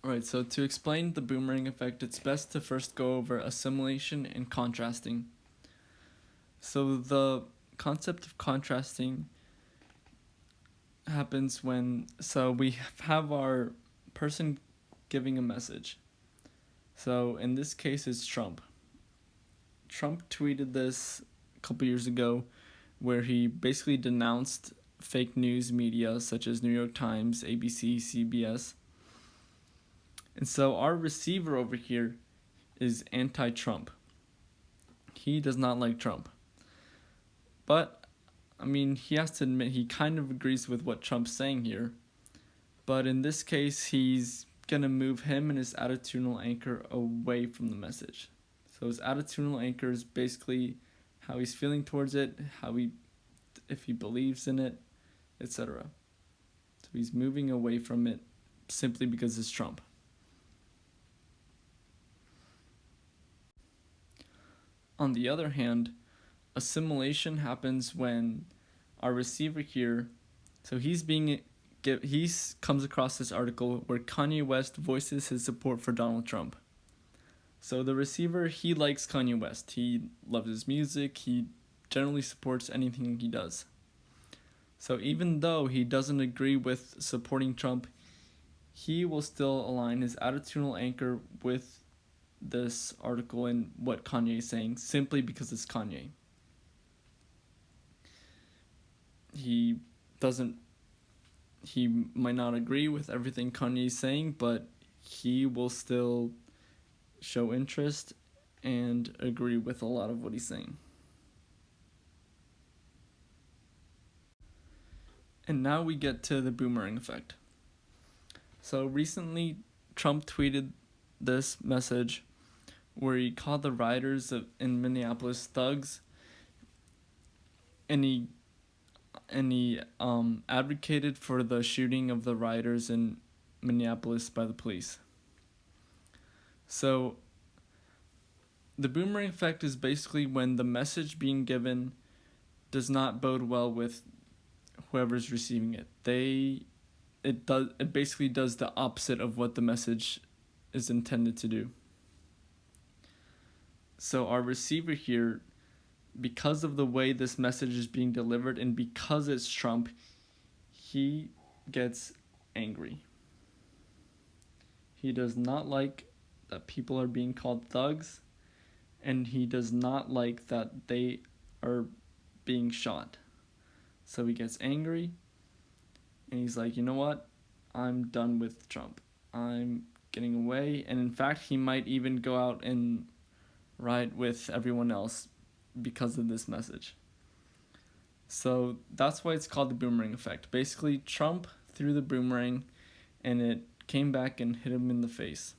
Alright, so to explain the boomerang effect, it's best to first go over assimilation and contrasting. So the concept of contrasting happens when, we have our person giving a message. So in this case, it's Trump. Trump tweeted this a couple years ago where he basically denounced fake news media such as New York Times, ABC, CBS. And so our receiver over here is anti-Trump. He does not like Trump. But, he has to admit he kind of agrees with what Trump's saying here. But in this case, he's going to move him and his attitudinal anchor away from the message. So his attitudinal anchor is basically how he's feeling towards it, if he believes in it, etc. So he's moving away from it simply because it's Trump. On the other hand, assimilation happens when our receiver here, so he comes across this article where Kanye West voices his support for Donald Trump. So the receiver, he likes Kanye West. He loves his music. He generally supports anything he does. So even though he doesn't agree with supporting Trump, he will still align his attitudinal anchor with this article and what Kanye is saying simply because it's Kanye. He might not agree with everything Kanye is saying, but he will still show interest and agree with a lot of what he's saying. And now we get to the boomerang effect. So recently, Trump tweeted this message where he called the rioters in Minneapolis thugs, and he advocated for the shooting of the rioters in Minneapolis by the police. So the boomerang effect is basically when the message being given does not bode well with whoever's receiving it. It basically does the opposite of what the message is intended to do. So our receiver here, because of the way this message is being delivered and because it's Trump, he gets angry. He does not like that people are being called thugs, and he does not like that they are being shot. So he gets angry, and he's like, you know what? I'm done with Trump. I'm getting away. And in fact, he might even go out and riot with everyone else because of this message. So that's why it's called the boomerang effect. Basically, Trump threw the boomerang, and it came back and hit him in the face.